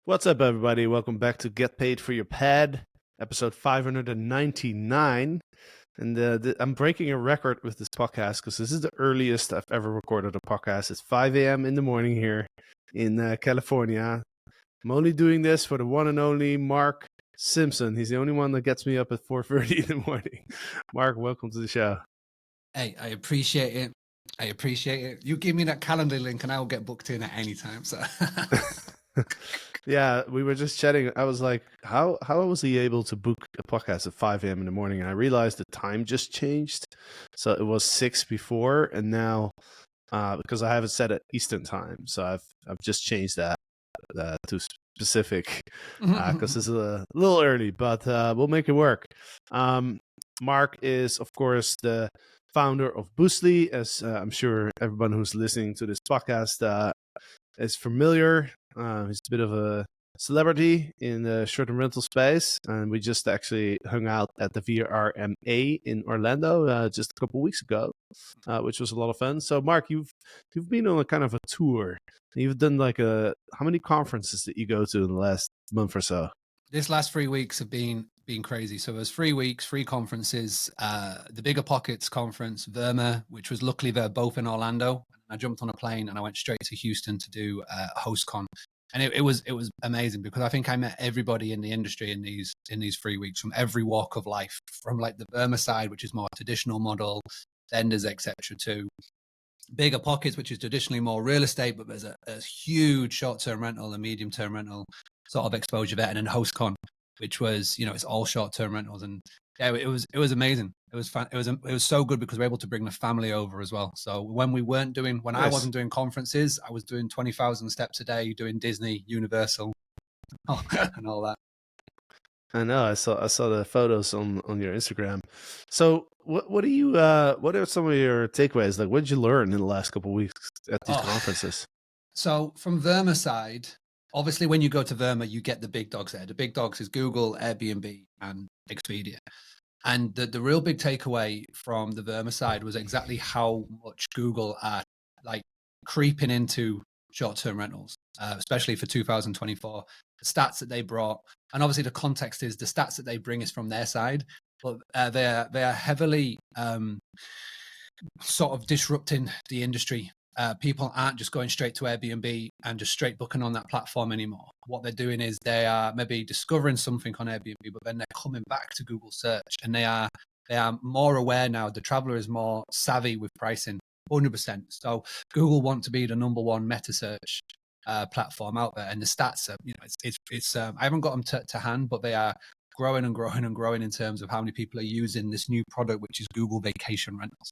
What's up, everybody? Welcome back to Get Paid for Your Pad, episode 599. And I'm breaking a record with this podcast because this is the earliest I've ever recorded a podcast. It's 5 a.m. in the morning here in California. I'm only doing this for the one and only Mark Simpson. He's the only one that gets me up at 4:30 in the morning. Mark, welcome to the show. Hey, I appreciate it. You give me that calendar link and I will get booked in at any time. So Yeah, we were just chatting. I was like, how was he able to book a podcast at 5 a.m. in the morning? And I realized the time just changed. So it was 6 before, and now because I have it set at Eastern time, so I've just changed that to specific because it's a little early, but we'll make it work. Mark is, of course, the founder of BOOSTYLY, as I'm sure everyone who's listening to this podcast is familiar. He's a bit of a celebrity in the short-term rental space, and we just actually hung out at the VRMA in Orlando just a couple weeks ago, which was a lot of fun. So, Mark, you've been on a kind of a tour. You've done like how many conferences did you go to in the last month or so? this last 3 weeks have been crazy. So it was 3 weeks, 3 conferences, the Bigger Pockets conference, VRMA, which was luckily they're both in Orlando. I jumped on a plane and I went straight to Houston to do HostCon. And it was amazing because I think I met everybody in the industry in these 3 weeks from every walk of life, from like the VRMA side, which is more traditional model, vendors, etc., to Bigger Pockets, which is traditionally more real estate, but there's a huge short-term rental and medium-term rental sort of exposure there, and then HostCon, which was, it's all short-term rentals, and yeah, it was amazing. It was fun. It was so good because we were able to bring the family over as well. So when Nice. I wasn't doing conferences, I was doing 20,000 steps a day, doing Disney, Universal, and all that. I know. I saw the photos on your Instagram. So what are some of your takeaways? Like, what did you learn in the last couple of weeks at these conferences? So from VRMA side, obviously when you go to VRMA, you get the big dogs there. The big dogs is Google, Airbnb, and Expedia. And the real big takeaway from the VRMA side was exactly how much Google are like creeping into short-term rentals, especially for 2024. The stats that they brought, and obviously the context is the stats that they bring is from their side, but they are heavily sort of disrupting the industry. People aren't just going straight to Airbnb and just straight booking on that platform anymore. What they're doing is they are maybe discovering something on Airbnb, but then they're coming back to Google search, and they are more aware now. The traveler is more savvy with pricing, 100%. So Google want to be the number one meta search platform out there, and the stats are, it's I haven't got them to hand, but they are growing and growing and growing in terms of how many people are using this new product, which is Google Vacation Rentals.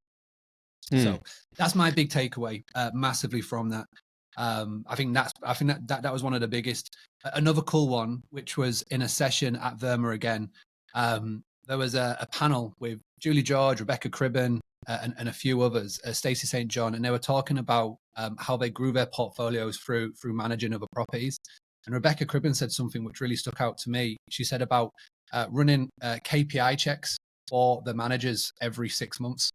So that's my big takeaway, massively from that. I think that was one of the biggest. Another cool one, which was in a session at VRMA again. There was a panel with Julie George, Rebecca Cribben, and a few others, Stacey St. John, and they were talking about how they grew their portfolios through managing other properties. And Rebecca Cribben said something which really stuck out to me. She said about running KPI checks for the managers every 6 months.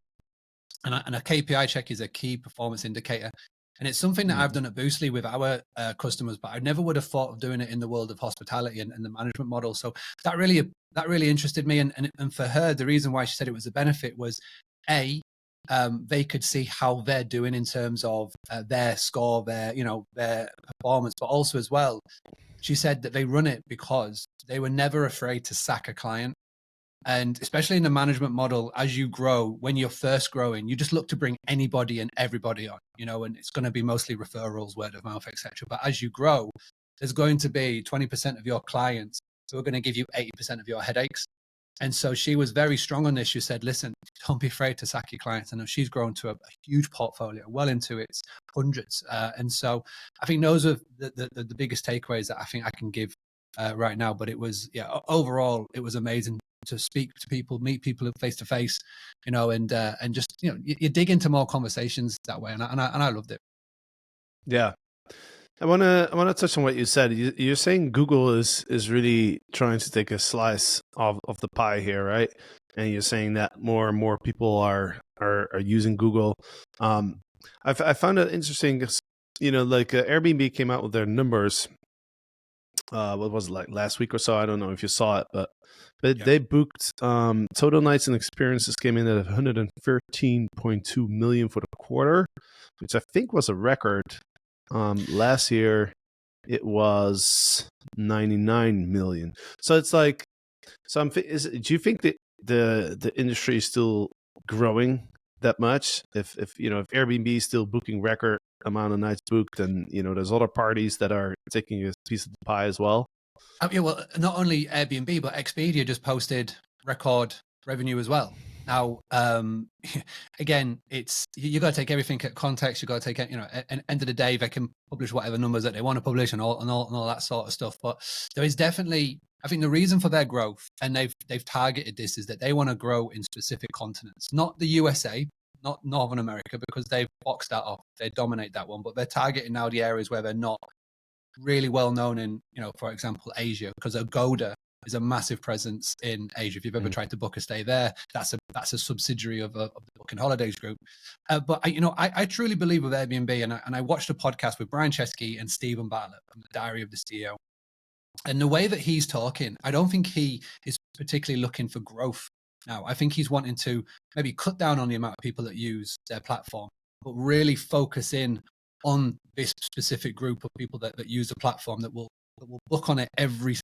And a KPI check is a key performance indicator. And it's something that I've done at BOOSTYLY with our customers, but I never would have thought of doing it in the world of hospitality and the management model. So that really interested me. And for her, the reason why she said it was a benefit was, they could see how they're doing in terms of their score, their performance, but also as well, she said that they run it because they were never afraid to sack a client. And especially in the management model, as you grow, when you're first growing, you just look to bring anybody and everybody on, and it's going to be mostly referrals, word of mouth, etc. But as you grow, there's going to be 20% of your clients who are going to give you 80% of your headaches. And so she was very strong on this. She said, listen, don't be afraid to sack your clients. And she's grown to a huge portfolio, well into its hundreds. And so I think those are the biggest takeaways that I think I can give right now. But it was, overall, it was amazing to speak to people, meet people face to face, and just, you dig into more conversations that way. And I loved it. Yeah. I want to touch on what you said. You're saying Google is really trying to take a slice of the pie here, right? And you're saying that more and more people are using Google. I found it interesting because, like Airbnb came out with their numbers what was it, like last week or so? I don't know if you saw it, but Yeah. they booked total nights and experiences came in at 113.2 million for the quarter, which I think was a record. Last year it was 99 million. So it's like, do you think that the industry is still growing that much? If you know, if Airbnb is still booking record amount of nights booked, and you know, there's other parties that are taking a piece of the pie as well. Yeah, well, not only Airbnb, but Expedia just posted record revenue as well. Now, again, it's you got to take everything at context. You got to take it, you know, at the end of the day, they can publish whatever numbers that they want to publish and all that sort of stuff. But there is definitely, I think, the reason for their growth, and they've targeted this, is that they want to grow in specific continents, not the USA, not Northern America, because they've boxed that off. They dominate that one, but they're targeting now the areas where they're not really well known in, you know, for example, Asia, because Agoda is a massive presence in Asia. If you've ever tried to book a stay there, that's a subsidiary of the Booking Holidays group. But I truly believe with Airbnb, and I watched a podcast with Brian Chesky and Stephen Bartlett from the Diary of the CEO. And the way that he's talking, I don't think he is particularly looking for growth now. I think he's wanting to maybe cut down on the amount of people that use their platform, but really focus in on this specific group of people that use the platform that will book on it every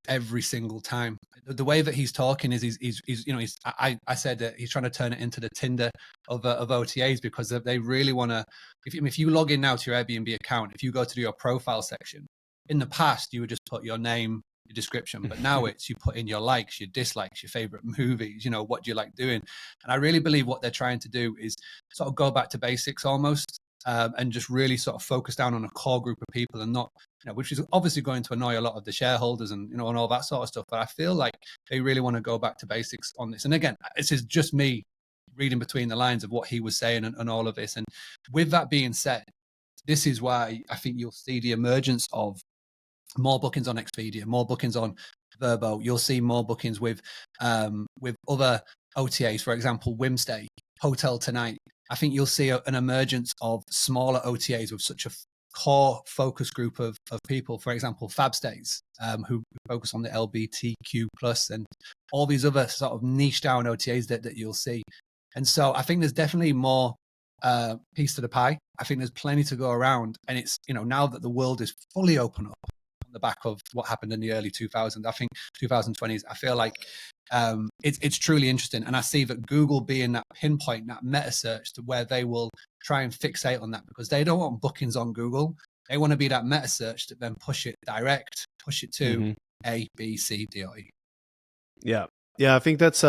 single time. The way that he's talking is he's you know, I said that he's trying to turn it into the Tinder of OTAs, because they really want to. If you log in now to your Airbnb account, if you go to your profile section, in the past you would just put your name, your description, but now it's you put in your likes, your dislikes, your favorite movies, you know, what do you like doing. And I really believe what they're trying to do is sort of go back to basics almost, and just really sort of focus down on a core group of people, and not, you know, which is obviously going to annoy a lot of the shareholders and, you know, and all that sort of stuff. But I feel like they really want to go back to basics on this. And again, this is just me reading between the lines of what he was saying and all of this. And with that being said, this is why I think you'll see the emergence of more bookings on Expedia, more bookings on Vrbo. You'll see more bookings with other OTAs, for example, Wimstay, Hotel Tonight. I think you'll see an emergence of smaller OTAs with such a core focus group of people. For example, Fabstays, who focus on the LBTQ plus, and all these other sort of niche down OTAs that you'll see. And so I think there's definitely more piece to the pie. I think there's plenty to go around, and it's, you know, now that the world is fully open up on the back of what happened in the early 2000s, I think 2020s, I feel like it's truly interesting. And I see that Google being that pinpoint, that meta search, to where they will try and fixate on that, because they don't want bookings on Google. They want to be that meta search to then push it direct, push it to A, B, C, D, or E. Yeah. Yeah, I think that's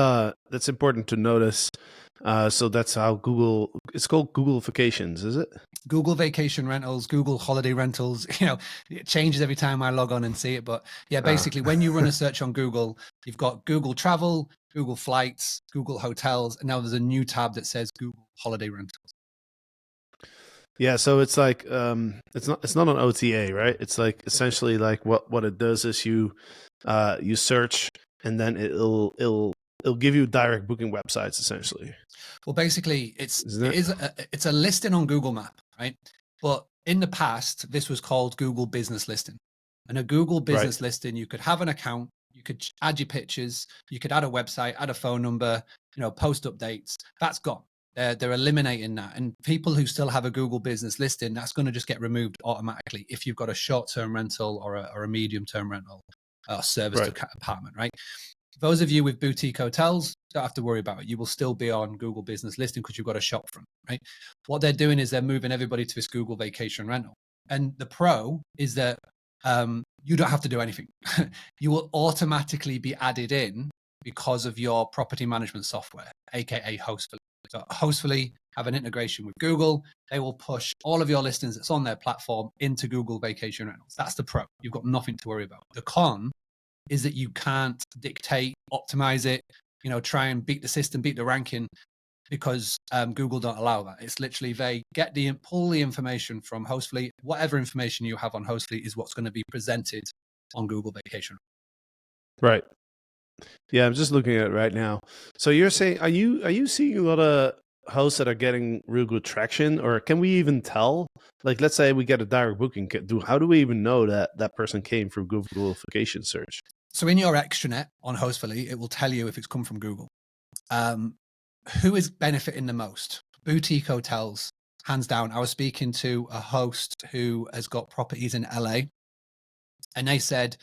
important to notice. So that's how Google, it's called Google Vacations, is it? Google Vacation Rentals, Google Holiday Rentals. You know, it changes every time I log on and see it. But yeah, basically, when you run a search on Google, you've got Google Travel, Google Flights, Google Hotels, and now there's a new tab that says Google Holiday Rentals. Yeah, so it's like it's not an OTA, right? It's like essentially like what it does is you search, and then it'll give you direct booking websites essentially. Well, basically, it's a listing on Google Map, right? But in the past, this was called Google Business Listing. And a Google Business Listing, you could have an account, you could add your pictures, you could add a website, add a phone number, you know, post updates. That's gone. They're eliminating that. And people who still have a Google Business Listing, that's going to just get removed automatically if you've got a short-term rental or a medium-term rental, service apartment, right? Those of you with boutique hotels, don't have to worry about it. You will still be on Google Business Listing because you've got a shop front, right? What they're doing is they're moving everybody to this Google Vacation Rental. And the pro is that you don't have to do anything. You will automatically be added in because of your property management software, aka Hostfully. So Hostfully have an integration with Google. They will push all of your listings that's on their platform into Google Vacation Rentals. That's the pro. You've got nothing to worry about. The con is that you can't dictate, optimize it, you know, try and beat the system, beat the ranking, because Google don't allow that. It's literally they pull the information from Hostfully. Whatever information you have on Hostfully is what's going to be presented on Google Vacation. Right. Yeah, I'm just looking at it right now. So you're saying, are you seeing a lot of hosts that are getting real good traction, or can we even tell? Like, let's say we get a direct booking. How do we even know that that person came from Google vacation search? So in your extranet on HostFully, it will tell you if it's come from Google. Who is benefiting the most? Boutique hotels, hands down. I was speaking to a host who has got properties in LA, and they said,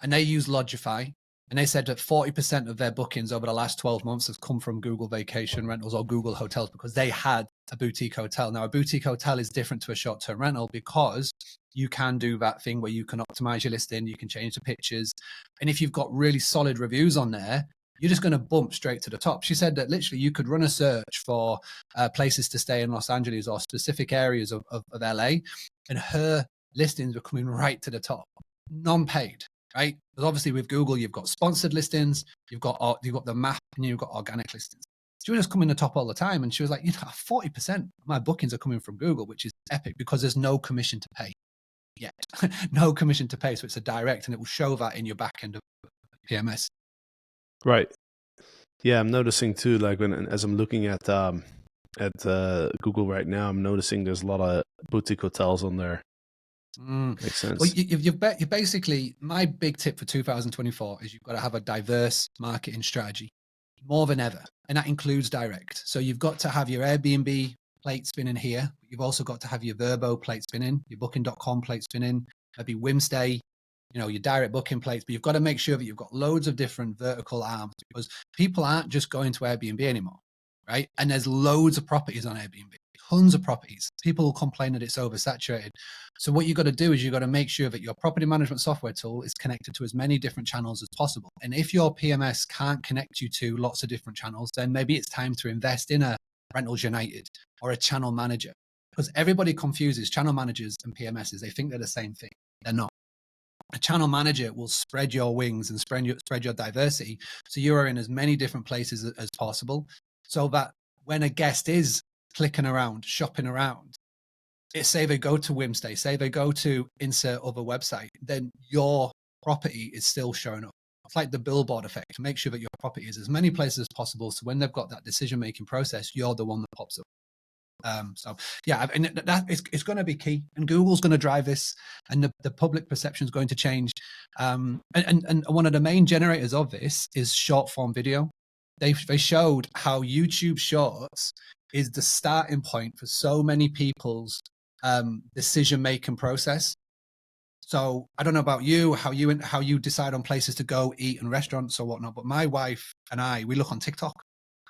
and they use Lodgify, and they said that 40% of their bookings over the last 12 months has come from Google Vacation Rentals or Google Hotels, because they had a boutique hotel. Now, a boutique hotel is different to a short-term rental because you can do that thing where you can optimize your listing, you can change the pictures. And if you've got really solid reviews on there, you're just going to bump straight to the top. She said that literally you could run a search for places to stay in Los Angeles or specific areas of LA, and her listings were coming right to the top, non-paid. Right? Because obviously with Google, you've got sponsored listings, you've got the map, and you've got organic listings. She was just coming the top all the time. And she was like, 40% of my bookings are coming from Google, which is epic because there's no commission to pay yet. No commission to pay. So it's a direct, and it will show that in your back end of PMS. Right. Yeah, I'm noticing too, like as I'm looking at Google right now, I'm noticing there's a lot of boutique hotels on there. Makes sense. Well, you basically, my big tip for 2024 is you've got to have a diverse marketing strategy more than ever. And that includes direct. So you've got to have your Airbnb plate spinning here. You've also got to have your Vrbo plate spinning, your booking.com plate spinning, maybe Wimstay, your direct booking plates. But you've got to make sure that you've got loads of different vertical arms, because people aren't just going to Airbnb anymore, right? And there's loads of properties on Airbnb. Tons of properties. People will complain that it's oversaturated. So what you've got to do is you've got to make sure that your property management software tool is connected to as many different channels as possible. And if your PMS can't connect you to lots of different channels, then maybe it's time to invest in a Rentals United or a channel manager, because everybody confuses channel managers and PMSs. They think they're the same thing. They're not. A channel manager will spread your wings and spread your diversity, so you are in as many different places as possible, so that when a guest is clicking around, shopping around, say they go to Wimstay, say they go to insert other website, then your property is still showing up. It's like the billboard effect. Make sure that your property is as many places as possible, so when they've got that decision-making process, you're the one that pops up. So yeah, and that it's going to be key, and Google's going to drive this, and the public perception is going to change. And one of the main generators of this is short form video. They showed how YouTube Shorts is the starting point for so many people's decision-making process. So I don't know about you, how you decide on places to go eat and restaurants or whatnot, but my wife and I, we look on TikTok,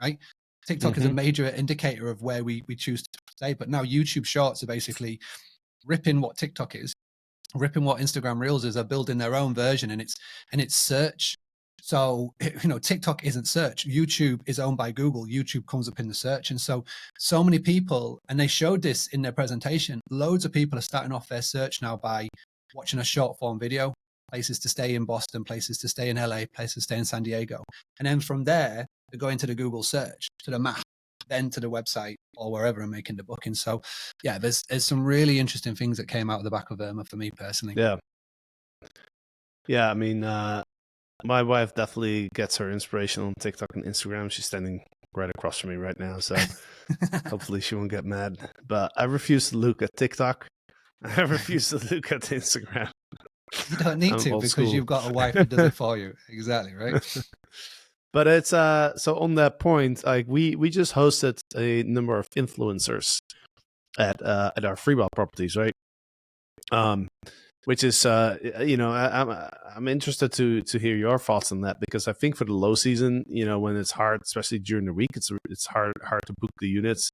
right? TikTok is a major indicator of where we choose to stay. But now YouTube Shorts are basically ripping what TikTok is, ripping what Instagram Reels is, are building their own version, and it's search. So, TikTok isn't search. YouTube is owned by Google. YouTube comes up in the search. And so many people, and they showed this in their presentation, loads of people are starting off their search now by watching a short form video, places to stay in Boston, places to stay in LA, places to stay in San Diego. And then from there, they're going to the Google search, to the map, then to the website or wherever I'm making the booking. So yeah, there's some really interesting things that came out of the back of VRMA for me personally. Yeah. I mean, my wife definitely gets her inspiration on TikTok and Instagram. She's standing right across from me right now, so hopefully she won't get mad. But I refuse to look at TikTok. I refuse to look at Instagram. You don't need to, because you've got a wife who does it for you. Exactly, right? But it's so on that point, like we just hosted a number of influencers at our Freeball properties, right? Which is I'm interested to hear your thoughts on that, because I think for the low season, when it's hard, especially during the week, it's hard to book the units.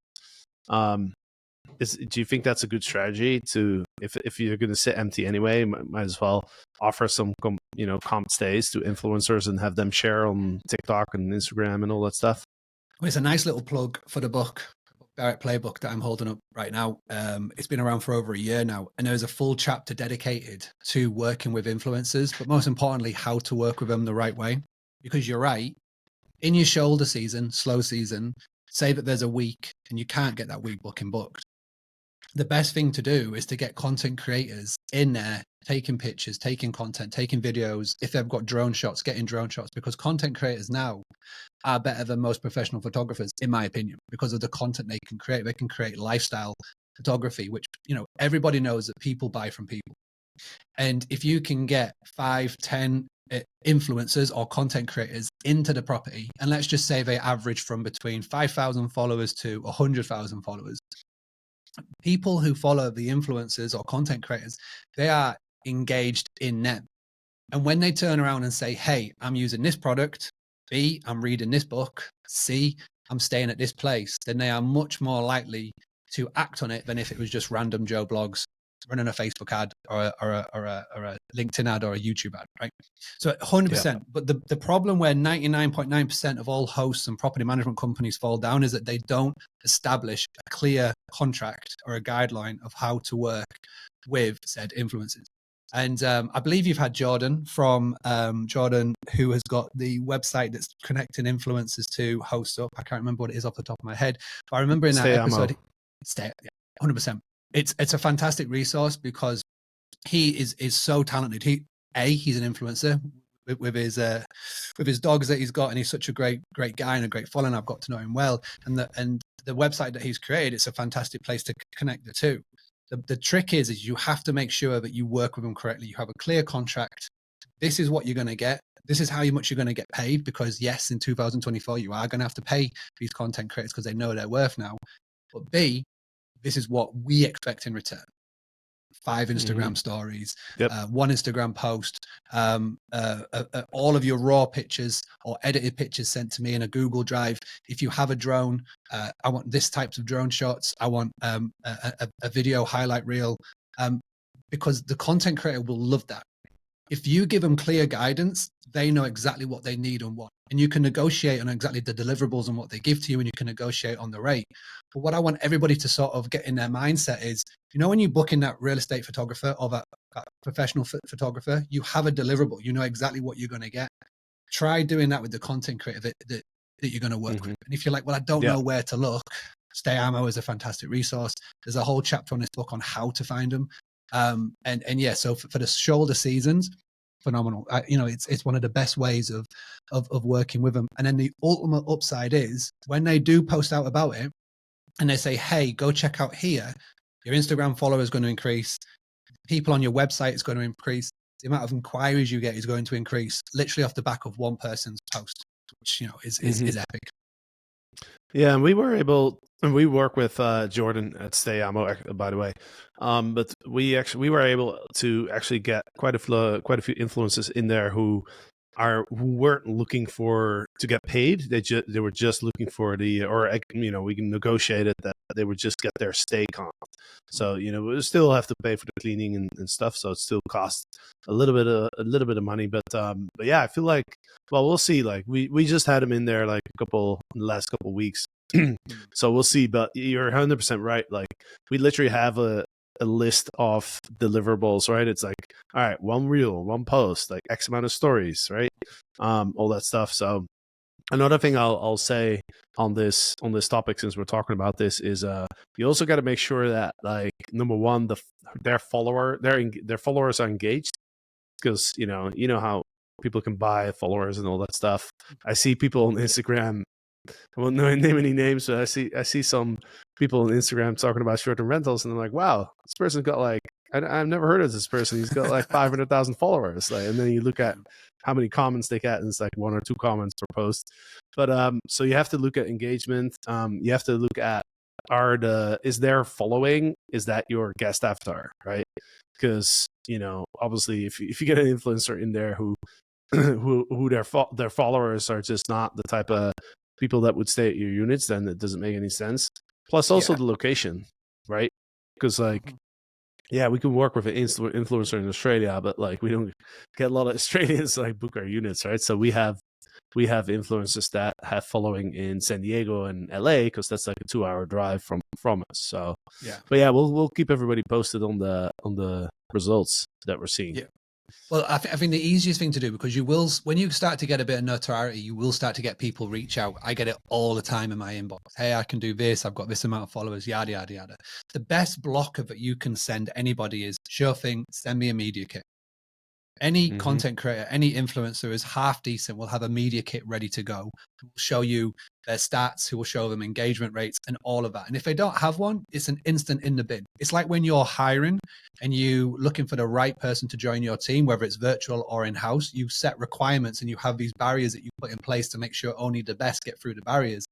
Do you think that's a good strategy to, if you're going to sit empty anyway, might as well offer some comp stays to influencers and have them share on TikTok and Instagram and all that stuff? Well, it's a nice little plug for the book, Direct Playbook, that I'm holding up right now. It's been around for over a year now, and there's a full chapter dedicated to working with influencers, but most importantly, how to work with them the right way. Because you're right, in your shoulder season, slow season, say that there's a week and you can't get that week booking booked. The best thing to do is to get content creators in there, taking pictures, taking content, taking videos. If they've got drone shots, getting drone shots, because content creators now, are better than most professional photographers, in my opinion, because of the content they can create. They can create lifestyle photography, which, you know, everybody knows that people buy from people. And if you can get 5, 10 influencers or content creators into the property, and let's just say they average from between 5,000 followers to 100,000 followers, people who follow the influencers or content creators, they are engaged in them. And when they turn around and say, hey, I'm using this product, B, I'm reading this book, C, I'm staying at this place, then they are much more likely to act on it than if it was just random Joe blogs running a Facebook ad or a LinkedIn ad or a YouTube ad, right? So 100%. Yeah. But the problem where 99.9% of all hosts and property management companies fall down is that they don't establish a clear contract or a guideline of how to work with said influencers. And I believe you've had Jordan from Jordan, who has got the website that's connecting influencers to hosts up. I can't remember what it is off the top of my head, but I remember in that episode, 100%. It's a fantastic resource because he is so talented. He's an influencer with his dogs that he's got, and he's such a great guy and a great following. I've got to know him well, and the website that he's created, it's a fantastic place to connect the two. The trick is you have to make sure that you work with them correctly. You have a clear contract. This is what you're going to get. This is how much you're going to get paid, because yes, in 2024, you are going to have to pay these content creators because they know their worth now. But B, this is what we expect in return. 5 Instagram stories, 1 Instagram post, all of your raw pictures or edited pictures sent to me in a Google Drive. If you have a drone, I want this types of drone shots. I want a video highlight reel, because the content creator will love that. If you give them clear guidance, they know exactly what they need and what. And you can negotiate on exactly the deliverables and what they give to you, and you can negotiate on the rate. But what I want everybody to sort of get in their mindset is, you know, when you book in that real estate photographer or that professional photographer, you have a deliverable. You know exactly what you're going to get. Try doing that with the content creator that you're going to work with. And if you're like, well, I don't know where to look, Stay Ammo is a fantastic resource. There's a whole chapter on this book on how to find them. And yeah, so for the shoulder seasons, phenomenal. You know, it's one of the best ways of working with them. And then the ultimate upside is when they do post out about it and they say, hey, go check out here, your Instagram follower is going to increase. People on your website is going to increase. The amount of inquiries you get is going to increase literally off the back of one person's post, which, you know, is epic. Yeah, and we were able, and we work with Jordan at Stay Ammo, by the way. But we were able to actually get quite a few influencers in there who weren't looking to get paid. They were just looking for we can negotiate it that they would just get their stay comp. So, you know, we still have to pay for the cleaning and stuff, so it still costs a little bit of money. But yeah, I feel like, well, we'll see. Like we just had them in there like the last couple weeks. So we'll see. But you're 100% right. Like we literally have a list of deliverables, right? It's like, all right, 1 reel, 1 post, like X amount of stories, right? All that stuff. So another thing I'll say on this topic, since we're talking about this, is you also got to make sure that, like, number one, their followers are engaged, because you know how people can buy followers and all that stuff. I see people on Instagram, I won't name any names, but I see some people on Instagram talking about short-term rentals, and I'm like, wow, this person's got like, I've never heard of this person. He's got like 500,000 followers. Like, and then you look at how many comments they get, and it's like 1 or 2 comments per post. But so you have to look at engagement. You have to look at is their following, is that your guest avatar, right? Because, you know, obviously if you get an influencer in there who their followers are just not the type of people that would stay at your units, then it doesn't make any sense. Plus also the location, right? Because like, yeah, we can work with an influencer in Australia, but like we don't get a lot of Australians like book our units, right? So we have influencers that have following in San Diego and LA, because that's like a 2-hour drive from us. So yeah, but yeah, we'll keep everybody posted on the results that we're seeing. Yeah. Well, I think the easiest thing to do, because you will, when you start to get a bit of notoriety, you will start to get people reach out. I get it all the time in my inbox. Hey, I can do this. I've got this amount of followers, yada, yada, yada. The best blocker that you can send anybody is, sure thing, send me a media kit. Any Mm-hmm. content creator, any influencer is half decent will have a media kit ready to go. It will show you their stats, who will show them engagement rates and all of that. And if they don't have one, it's an instant in the bin. It's like when you're hiring and you looking for the right person to join your team, whether it's virtual or in-house, you set requirements and you have these barriers that you put in place to make sure only the best get through the barriers.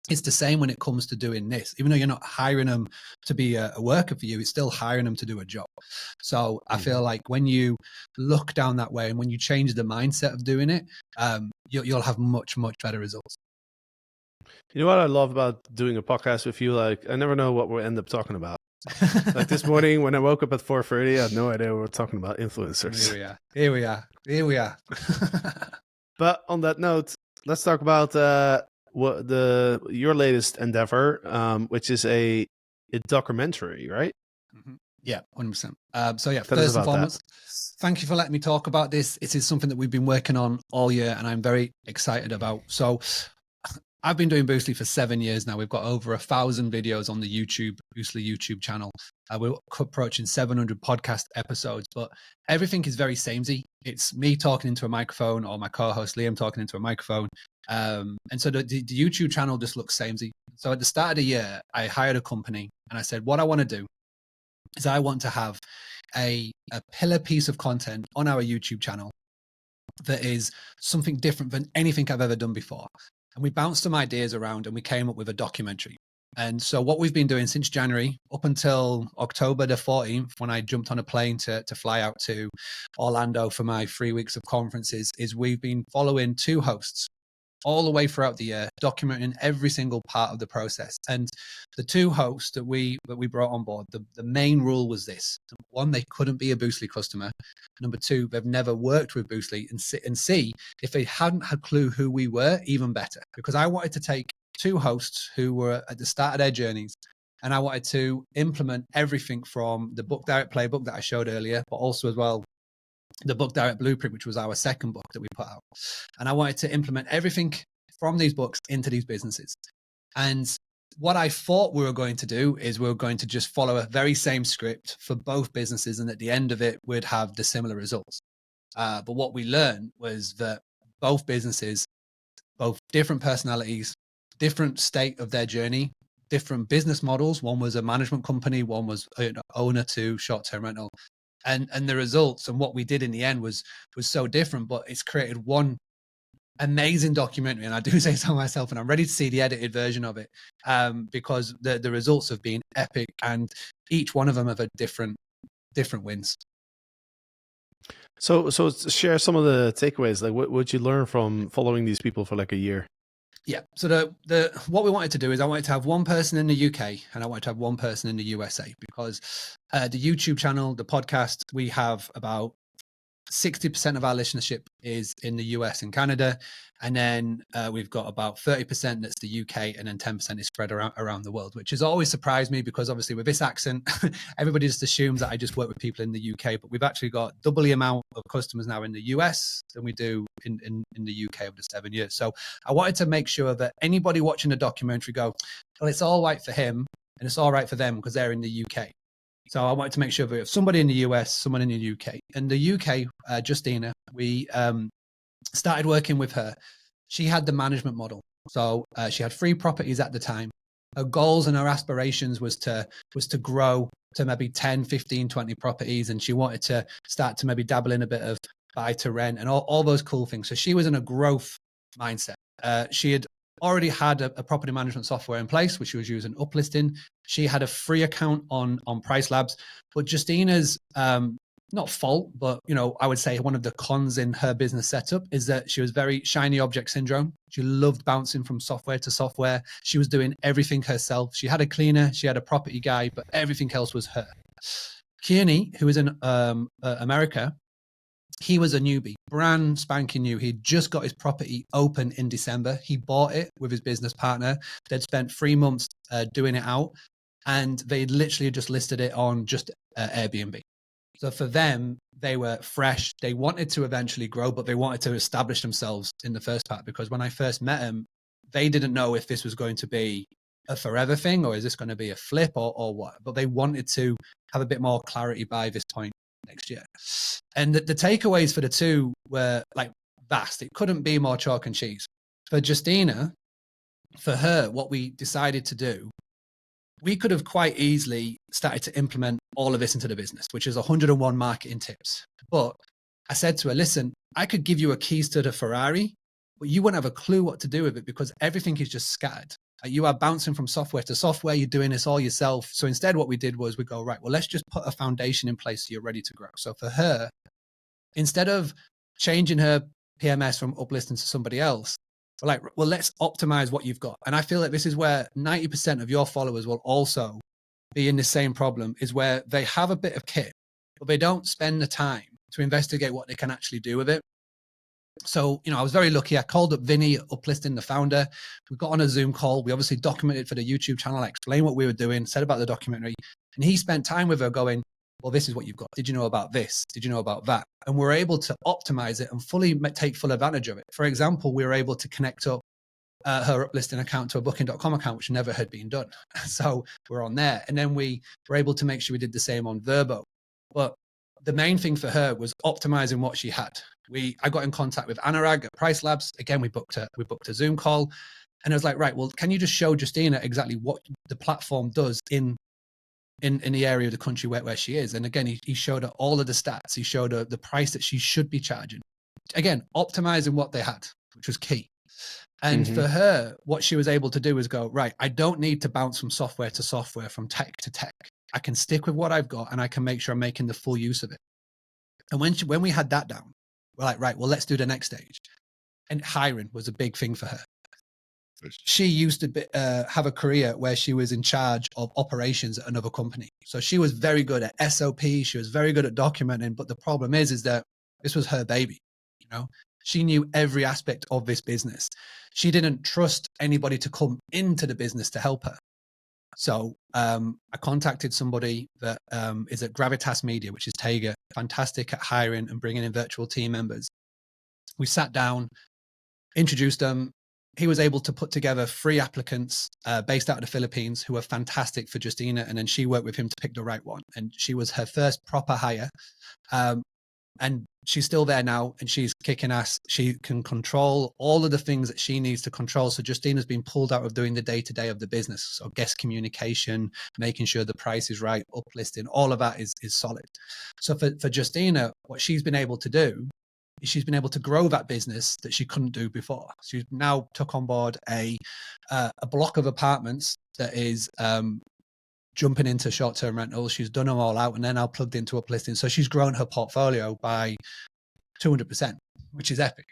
It's the same when it comes to doing this. Even though you're not hiring them to be a worker for you, it's still hiring them to do a job. So I feel like when you look down that way and when you change the mindset of doing it, you'll have much, much better results. You know what I love about doing a podcast with you? Like, I never know what we'll end up talking about. Like this morning when I woke up at 4:30, I had no idea we were talking about influencers. Here we are. But on that note, let's talk about your latest endeavor, which is a documentary, right? Yeah, 100%. So yeah, Tell us first and about foremost, thank you for letting me talk about this. It is something that we've been working on all year and I'm very excited about. So I've been doing Boostly for 7 years now. We've got over 1,000 videos on the Boostly YouTube channel. We're approaching 700 podcast episodes, but everything is very samey. It's me talking into a microphone or my co-host Liam talking into a microphone. And so the YouTube channel just looks samey. So at the start of the year, I hired a company and I said, what I want to do is I want to have a pillar piece of content on our YouTube channel that is something different than anything I've ever done before. And we bounced some ideas around and we came up with a documentary. And so what we've been doing since January up until October the 14th, when I jumped on a plane to fly out to Orlando for my 3 weeks of conferences, is we've been following 2 hosts all the way throughout the year, documenting every single part of the process. And the 2 hosts that we brought on board, the main rule was this: number 1, they couldn't be a Boostly customer. Number 2, they've never worked with Boostly, and see if they hadn't had a clue who we were, even better. Because I wanted to take 2 hosts who were at the start of their journeys, and I wanted to implement everything from the Book Direct playbook that I showed earlier, but also as well the Book Direct Blueprint, which was our second book that we put out. And I wanted to implement everything from these books into these businesses. And what I thought we were going to do is we were going to just follow a very same script for both businesses. And at the end of it, we'd have the similar results. But what we learned was that both businesses, both different personalities, different state of their journey, different business models. One was a management company, one was owner to short-term rental. And the results and what we did in the end was so different, but it's created one amazing documentary. And I do say so myself, and I'm ready to see the edited version of it, because the results have been epic, and each one of them have had different wins. So share some of the takeaways. Like, what you learn from following these people for like a year? Yeah. So the what we wanted to do is I wanted to have one person in the UK and I wanted to have one person in the USA, because the YouTube channel, the podcast, we have about 60% of our listenership is in the US and Canada. And then we've got about 30% that's the UK, and then 10% is spread around the world, which has always surprised me, because obviously with this accent, everybody just assumes that I just work with people in the UK, but we've actually got double the amount of customers now in the US than we do in the UK over the 7 years. So I wanted to make sure that anybody watching the documentary go, well, it's all right for him and it's all right for them because they're in the UK. So I wanted to make sure that if somebody in the US, someone in the UK. In the UK, Justina, we started working with her. She had the management model. So she had 3 properties at the time. Her goals and her aspirations was to grow to maybe 10, 15, 20 properties. And she wanted to start to maybe dabble in a bit of buy to rent and all those cool things. So she was in a growth mindset. She had already had a property management software in place, which she was using Uplisting. She had a free account on Price Labs, but Justina's not fault, but I would say one of the cons in her business setup is that she was very shiny object syndrome. She loved bouncing from software to software. She was doing everything herself. She had a cleaner, she had a property guy, but everything else was her. Kearney, who is in America, he was a newbie, brand spanking new. He'd just got his property open in December. He bought it with his business partner. They'd spent 3 months doing it out, and they literally just listed it on just Airbnb. So for them, they were fresh. They wanted to eventually grow, but they wanted to establish themselves in the first part, because when I first met them, they didn't know if this was going to be a forever thing or is this going to be a flip or what, but they wanted to have a bit more clarity by this point. next year. And the takeaways for the two were like vast. It couldn't be more chalk and cheese. For Justina, for her, what we decided to do, we could have quite easily started to implement all of this into the business, which is 101 marketing tips. But I said to her, listen, I could give you a keys to the Ferrari, but you wouldn't have a clue what to do with it because everything is just scattered. You are bouncing from software to software. You're doing this all yourself. So instead, what we did was we go, right, well, let's just put a foundation in place so you're ready to grow. So for her, instead of changing her PMS from uplisting to somebody else, we're like, well, let's optimize what you've got. And I feel like this is where 90% of your followers will also be in the same problem, is where they have a bit of kit, but they don't spend the time to investigate what they can actually do with it. So, I was very lucky. I called up Vinny, Uplisting, the founder. We got on a Zoom call. We obviously documented for the YouTube channel. I explained what we were doing, said about the documentary. And he spent time with her going, well, this is what you've got. Did you know about this? Did you know about that? And we're able to optimize it and fully take full advantage of it. For example, we were able to connect up her Uplisting account to a booking.com account, which never had been done. So we're on there. And then we were able to make sure we did the same on Verbo. But the main thing for her was optimizing what she had. I got in contact with Anurag at Price Labs. Again, we booked a Zoom call. And I was like, right, well, can you just show Justina exactly what the platform does in the area of the country where she is? And again, he showed her all of the stats. He showed her the price that she should be charging. Again, optimizing what they had, which was key. And for her, what she was able to do is go, right, I don't need to bounce from software to software, from tech to tech. I can stick with what I've got and I can make sure I'm making the full use of it. And when we had that down, we're like, right, well, let's do the next stage. And hiring was a big thing for her. She used to have a career where she was in charge of operations at another company. So she was very good at SOP. She was very good at documenting. But the problem is that this was her baby. She knew every aspect of this business. She didn't trust anybody to come into the business to help her. So I contacted somebody that is at Gravitas Media, which is Tega, fantastic at hiring and bringing in virtual team members. We sat down, introduced them. He was able to put together 3 applicants based out of the Philippines who were fantastic for Justina. And then she worked with him to pick the right one. And she was her first proper hire. And she's still there now and she's kicking ass. She can control all of the things that she needs to control. So Justina's been pulled out of doing the day-to-day of the business. So guest communication, making sure the price is right, uplisting, all of that is solid. So for Justina, what she's been able to do is she's been able to grow that business that she couldn't do before. She's now took on board a block of apartments that is jumping into short-term rentals. She's done them all out and then now plugged into Uplisting. So she's grown her portfolio by 200%, which is epic.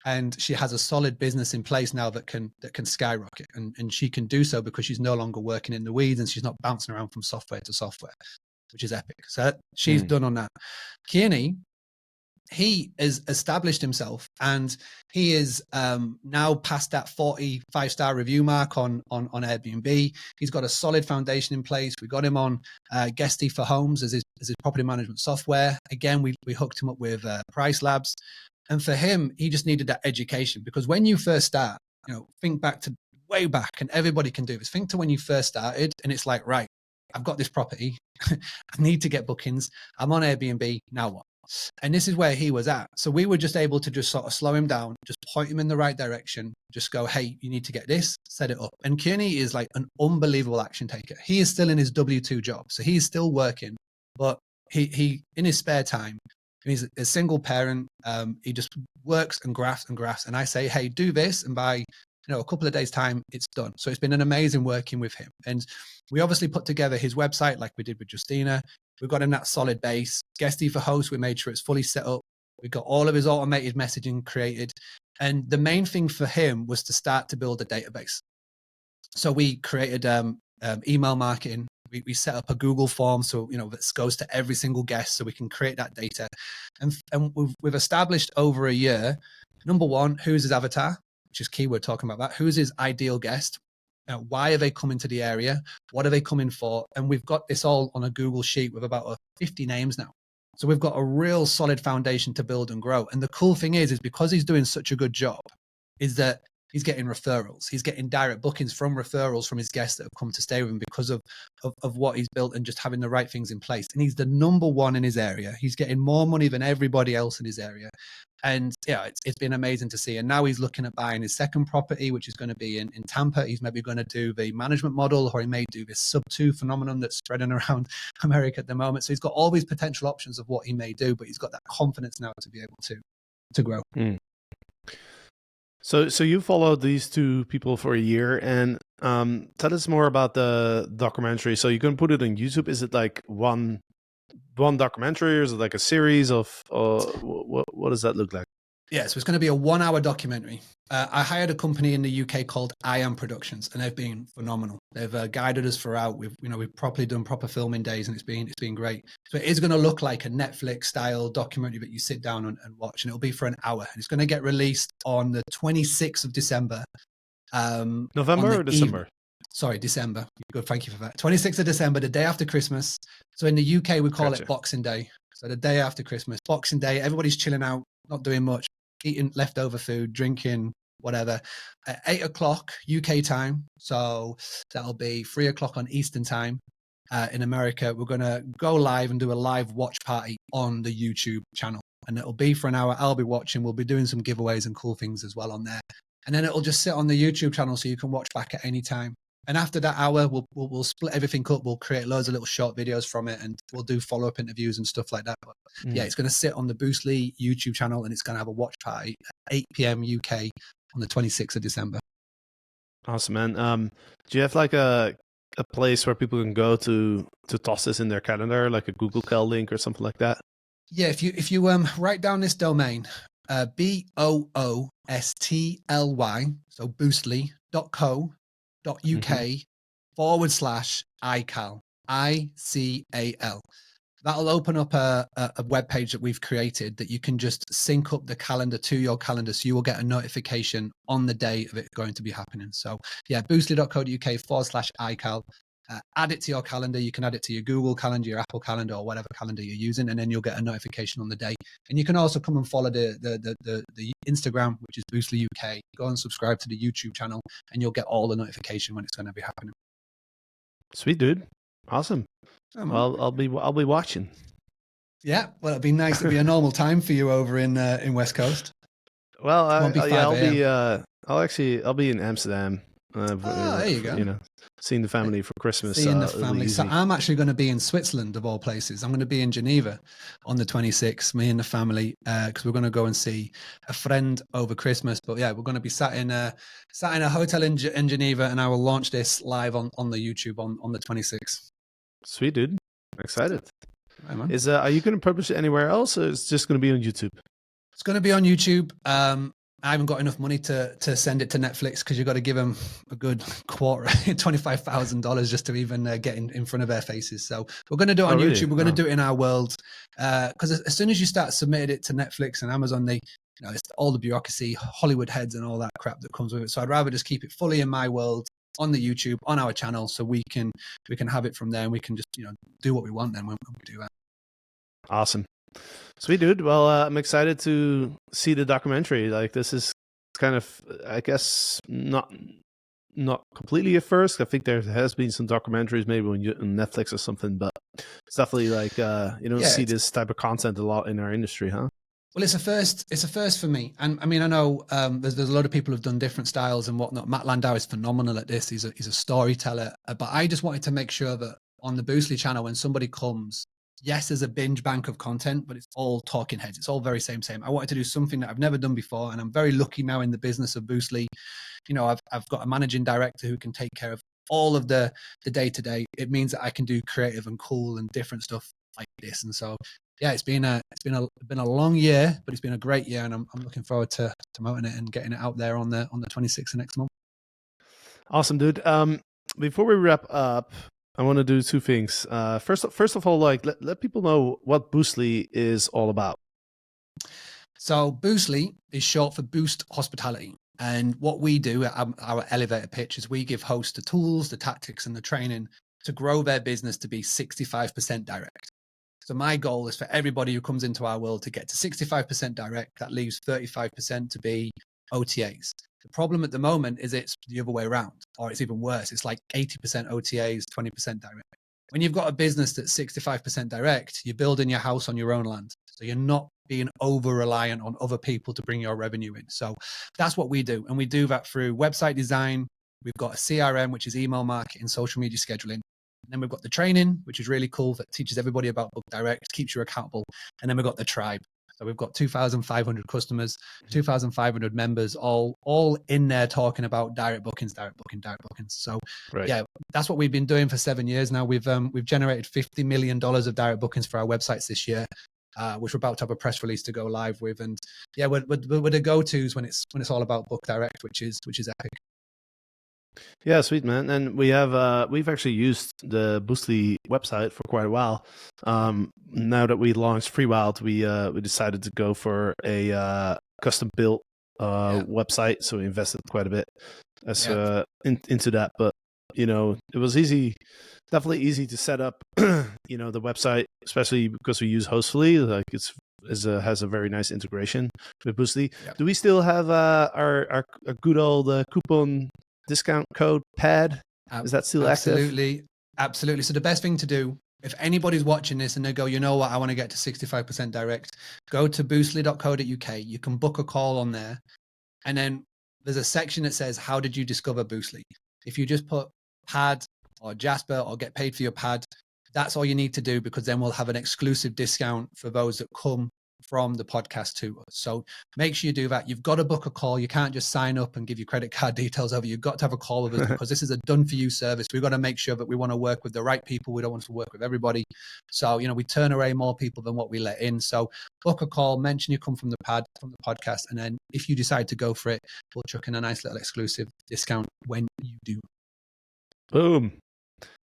And she has a solid business in place now that can skyrocket. And she can do so because she's no longer working in the weeds and she's not bouncing around from software to software, which is epic. So she's done on that. Kearney, he has established himself and he is now past that 45-star review mark on Airbnb. He's got a solid foundation in place. We got him on Guesty for Homes as his property management software. Again, we hooked him up with Price Labs. And for him, he just needed that education because when you first start, think back to way back, and everybody can do this. Think to when you first started and it's like, right, I've got this property. I need to get bookings. I'm on Airbnb. Now what? And this is where he was at. So we were just able to just sort of slow him down, just point him in the right direction, just go, hey, you need to get this, set it up. And Kearney is like an unbelievable action taker. He is still in his W-2 job. So he's still working, but he in his spare time, he's a single parent. He just works and grafts and grafts. And I say, hey, do this. And by a couple of days time, it's done. So it's been an amazing working with him. And we obviously put together his website like we did with Justina. We've got him that solid base. Guesty for Host, we made sure it's fully set up. We got all of his automated messaging created. And the main thing for him was to start to build a database. So we created email marketing. We set up a Google form so that goes to every single guest so we can create that data. And we've established over a year, number one, who's his avatar, which is key. We're talking about that. Who's his ideal guest? Why are they coming to the area? What are they coming for? And we've got this all on a Google sheet with about 50 names now. So we've got a real solid foundation to build and grow. And the cool thing is because he's doing such a good job, is that He's getting referrals. He's getting direct bookings from referrals from his guests that have come to stay with him because of what he's built and just having the right things in place. And he's the number one in his area. He's getting more money than everybody else in his area. And yeah, it's been amazing to see. And now he's looking at buying his second property, which is going to be in Tampa. He's maybe going to do the management model, or he may do this sub 2 phenomenon that's spreading around America at the moment. So he's got all these potential options of what he may do, but he's got that confidence now to be able to grow. So you followed these two people for a year, and tell us more about the documentary. So you're going to put it on YouTube. Is it like one documentary, or is it like a series of? What does that look like? Yeah, so it's going to be a 1-hour documentary. I hired a company in the UK called I Am Productions, and they've been phenomenal. They've guided us throughout. We've properly done proper filming days, and it's been great. So it is going to look like a Netflix style documentary that you sit down and watch, and it'll be for an hour. And it's going to get released on the 26th of December. November or December? Sorry, December. Good, thank you for that. 26th of December, the day after Christmas. So in the UK, we call it Boxing Day. So the day after Christmas, Boxing Day, everybody's chilling out, not doing much, eating leftover food, drinking, whatever. At 8 o'clock UK time, so that'll be 3 o'clock on Eastern time. In America, we're going to go live and do a live watch party on the YouTube channel. And it'll be for an hour. I'll be watching. We'll be doing some giveaways and cool things as well on there. And then it'll just sit on the YouTube channel so you can watch back at any time. And after that hour, we'll split everything up. We'll create loads of little short videos from it, and we'll do follow-up interviews and stuff like that. But yeah, it's going to sit on the BOOSTYLY YouTube channel, and it's going to have a watch party at 8 p.m. UK on the 26th of December. Awesome, man. Do you have like a place where people can go to toss this in their calendar, like a Google Cal link or something like that? Yeah, if you write down this domain, BOOSTLY, so boostly.co.uk /ical, ICAL. That'll open up a web page that we've created that you can just sync up the calendar to your calendar, so you will get a notification on the day of it going to be happening. So yeah, boostly.co.uk /ical. Add it to your calendar. You can add it to your Google Calendar, your Apple Calendar, or whatever calendar you're using, and then you'll get a notification on the day. And you can also come and follow the Instagram, which is BOOSTLY UK. Go and subscribe to the YouTube channel, and you'll get all the notification when it's going to be happening. Sweet, dude. Awesome. Well, I'll be watching. Yeah, well, it'd be nice to be a normal time for you over in West Coast. Well, I'll be in Amsterdam. There you go. Seeing the family for Christmas. Seeing the family. So I'm actually going to be in Switzerland, of all places. I'm going to be in Geneva on the 26th, me and the family, because we're going to go and see a friend over Christmas. But yeah, we're going to be sat in a hotel in Geneva, and I will launch this live on the YouTube on the 26th. Sweet, dude. I'm excited. Right, are you going to publish it anywhere else, or is it just going to be on YouTube? It's going to be on YouTube. I haven't got enough money to send it to Netflix, because you've got to give them a good quarter, $25,000 just to even get in front of their faces. So we're going to do it on YouTube. We're going to do it in our world, because as soon as you start submitting it to Netflix and Amazon, it's all the bureaucracy, Hollywood heads, and all that crap that comes with it. So I'd rather just keep it fully in my world on the YouTube, on our channel, so we can have it from there, and we can just do what we want then when we do that. Awesome. Sweet, dude. Well, I'm excited to see the documentary. Like, this is kind of, I guess, not completely a first. I think there has been some documentaries maybe on Netflix or something, but it's definitely like you don't see this type of content a lot in our industry, huh? Well, it's a first. It's a first for me, and I mean, I know there's a lot of people who've done different styles and whatnot. Matt Landau is phenomenal at this. He's a storyteller, but I just wanted to make sure that on the BOOSTLY channel, when somebody comes, yes, there's a binge bank of content, but it's all talking heads. It's all very same. I wanted to do something that I've never done before, and I'm very lucky now in the business of BOOSTLY. I've got a managing director who can take care of all of the day-to-day. It means that I can do creative and cool and different stuff like this. And so, yeah, it's been a long year, but it's been a great year, and I'm looking forward to promoting it and getting it out there on the 26th of next month. Awesome, dude. Before we wrap up, I want to do two things. First of all, like let people know what BOOSTLY is all about. So BOOSTLY is short for Boost Hospitality. And what we do at our elevator pitch is we give hosts the tools, the tactics, and the training to grow their business to be 65% direct. So my goal is for everybody who comes into our world to get to 65% direct. That leaves 35% to be OTAs. The problem at the moment is it's the other way around, or it's even worse. It's like 80% OTAs, 20% direct. When you've got a business that's 65% direct, you're building your house on your own land. So you're not being over reliant on other people to bring your revenue in. So that's what we do. And we do that through website design. We've got a CRM, which is email marketing, social media scheduling. And then we've got the training, which is really cool, that teaches everybody about Book Direct, keeps you accountable. And then we've got the tribe. So we've got 2,500 customers, 2,500 members, all in there talking about direct bookings. So yeah, that's what we've been doing for 7 years now. We've generated $50 million of direct bookings for our websites this year, which we're about to have a press release to go live with. And yeah, we're the go-tos when it's all about Book Direct, which is epic. Yeah, sweet, man. And we've actually used the BOOSTYLY website for quite a while. Now that we launched FreeWild, we decided to go for a custom built website. So we invested quite a bit into that. But it was definitely easy to set up. The website, especially because we use Hostfully, like has a very nice integration with BOOSTLY. Yep. Do we still have our good old coupon discount code PAD? Is that still active? Absolutely. So the best thing to do, if anybody's watching this and they go, you know what, I want to get to 65% direct, go to boostly.co.uk. You can book a call on there. And then there's a section that says, how did you discover Boostly? If you just put PAD or Jasper or get paid for your PAD, that's all you need to do, because then we'll have an exclusive discount for those that come from the podcast to us. So make sure you do that. You've got to book a call. You can't just sign up and give your credit card details over. You've got to have a call with us, because this is a done for you service. We've got to make sure that we want to work with the right people. We don't want to work with everybody. So, we turn away more people than what we let in. So book a call, mention you come from the podcast. And then if you decide to go for it, we'll chuck in a nice little exclusive discount when you do. Boom.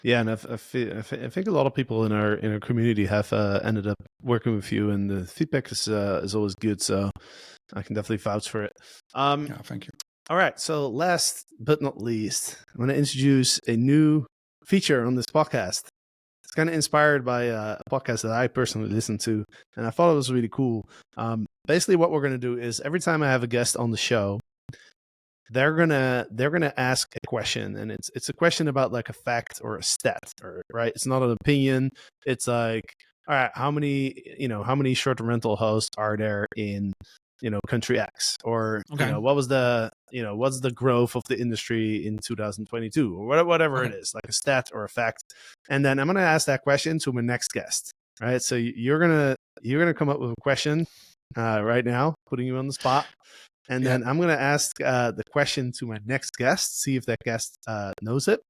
Yeah, and I think a lot of people in our community have ended up working with you, and the feedback is always good. So I can definitely vouch for it. Thank you. All right, so last but not least, I'm going to introduce a new feature on this podcast. It's kind of inspired by a podcast that I personally listen to, and I thought it was really cool. Basically, what we're going to do is every time I have a guest on the show, they're gonna ask a question, and it's a question about like a fact or a stat, right? It's not an opinion. It's like, all right, how many short-term rental hosts are there in country X, or what's the growth of the industry in 2022, or whatever it is, like a stat or a fact. And then I'm gonna ask that question to my next guest, right? So you're gonna come up with a question right now, putting you on the spot. And then I'm going to ask the question to my next guest, see if that guest knows it.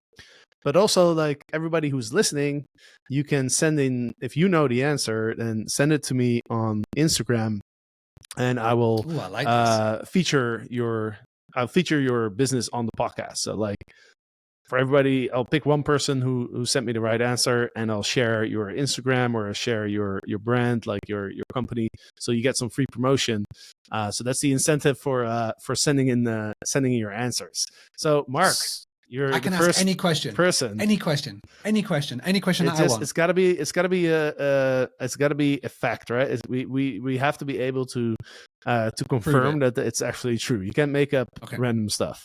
But also, like, everybody who's listening, you can send in, if you know the answer, then send it to me on Instagram, and I will feature your business on the podcast. So, like, for everybody, I'll pick one person who sent me the right answer, and I'll share your Instagram, or I'll share your brand, like your company, so you get some free promotion. So that's the incentive for sending in your answers. So Mark, I can ask any question. Any question that I want. It's got to be a fact, right? We have to be able to confirm that it's actually true. You can't make up random stuff.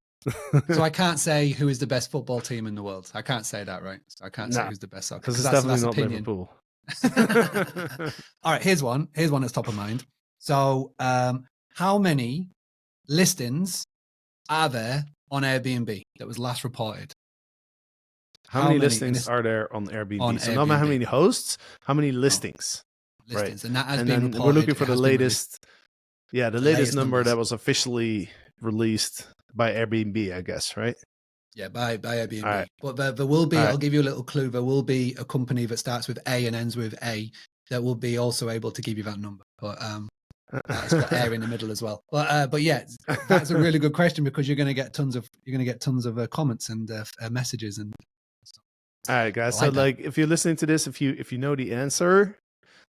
So I can't say who is the best football team in the world. I can't say that, right? So I can't say who's the best soccer, because it's definitely not opinion. Liverpool. All right, here's one that's top of mind. So how many listings are there on Airbnb that was last reported? How many listings are there on Airbnb? So not how many hosts, how many listings? Listings, right. And that has been reported. We're looking for the latest. Yeah, the latest number numbers that was officially released by Airbnb, I guess, right? Yeah, by Airbnb. Right. But there will be, I'll give you a little clue, there will be a company that starts with A and ends with A that will be also able to give you that number. But it's got air in the middle as well. But yeah, that's a really good question, because you're going to get tons of comments and messages and stuff. All right, guys. So like if you're listening to this, if you know the answer,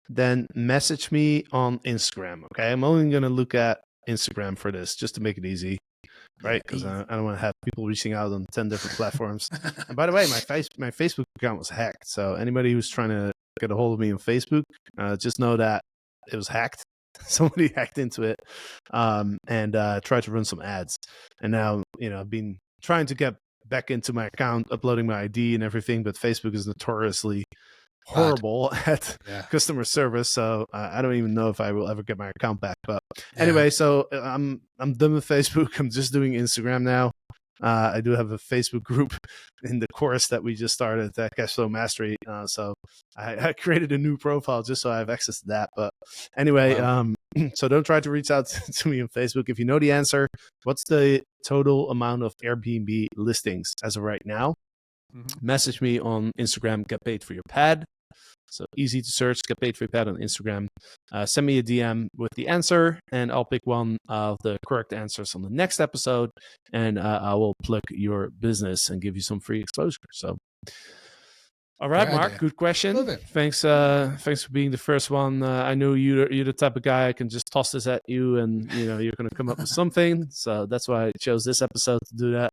then message me on Instagram. Okay, I'm only going to look at Instagram for this, just to make it easy. Right, because I don't want to have people reaching out on 10 different platforms. And by the way, my Facebook account was hacked. So anybody who's trying to get a hold of me on Facebook, just know that it was hacked. somebody hacked into it, and tried to run some ads. And now, I've been trying to get back into my account, uploading my ID and everything, but Facebook is notoriously horrible at customer service, so I don't even know if I will ever get my account back. But anyway, so I'm done with Facebook. I'm just doing Instagram now. I do have a Facebook group in the course that we just started at Cashflow Mastery, so I created a new profile just so I have access to that. But anyway, so don't try to reach out to me on Facebook. If you know the answer, what's the total amount of Airbnb listings as of right now? Message me on Instagram, Get Paid for Your Pad. So easy to search, Get Paid for Your Pad on Instagram. Send me a DM with the answer, and I'll pick one of the correct answers on the next episode, and I will plug your business and give you some free exposure. So, all right, Great Mark, idea. good question. Love it. Thanks for being the first one. I know you're the type of guy I can just toss this at you, and you're going to come up with something. So that's why I chose this episode to do that.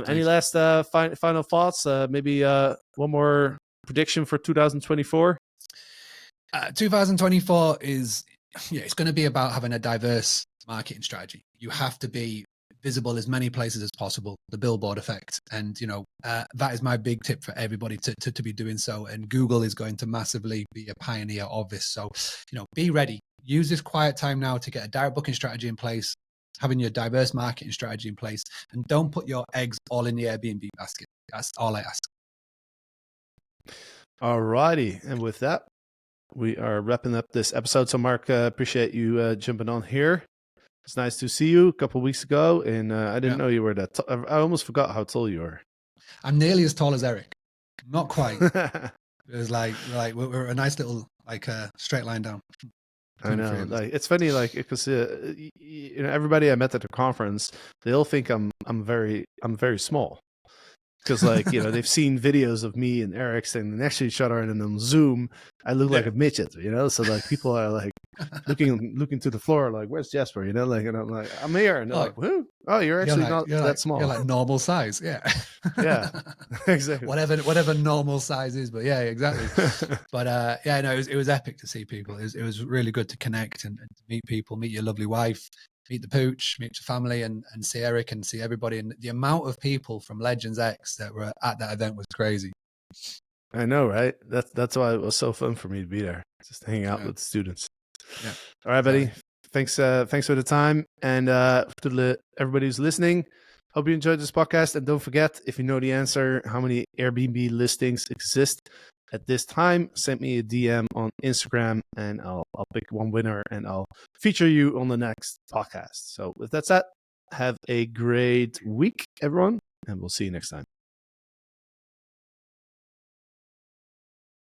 Any last final thoughts? Maybe one more prediction for 2024? 2024 is, it's going to be about having a diverse marketing strategy. You have to be visible as many places as possible, the billboard effect. And, that is my big tip for everybody to be doing so. And Google is going to massively be a pioneer of this. So, be ready. Use this quiet time now to get a direct booking strategy in place, having your diverse marketing strategy in place, and don't put your eggs all in the Airbnb basket. That's all I ask. Alrighty, and with that, we are wrapping up this episode. So, Mark, appreciate you jumping on here. It's nice to see you a couple of weeks ago, and I didn't know you were that. I almost forgot how tall you are. I'm nearly as tall as Eric. Not quite. It was like we're a nice little straight line down. I know, it's funny, because everybody I met at the conference, they all think I'm very small. Because they've seen videos of me and Eric standing next to each other, and then on Zoom, I look like a midget, So people are looking to the floor, like, "Where's Jasper?" And I'm like, "I'm here," and they're like, "Who? Oh, you're actually not that small. You're like normal size, yeah, yeah, exactly. Whatever normal size is, but yeah, exactly. But it was epic to see people. It was really good to connect and to meet people, meet your lovely wife, meet the pooch, meet your family, and see Eric and see everybody. And the amount of people from Legends X that were at that event was crazy. I know, right? That's why it was so fun for me to be there, just hanging out with the students. Yeah. All right, buddy. Thanks for the time, and to everybody who's listening. Hope you enjoyed this podcast, and don't forget, if you know the answer, how many Airbnb listings exist at this time, send me a DM on Instagram, and I'll pick one winner, and I'll feature you on the next podcast. So with that said, have a great week, everyone, and we'll see you next time.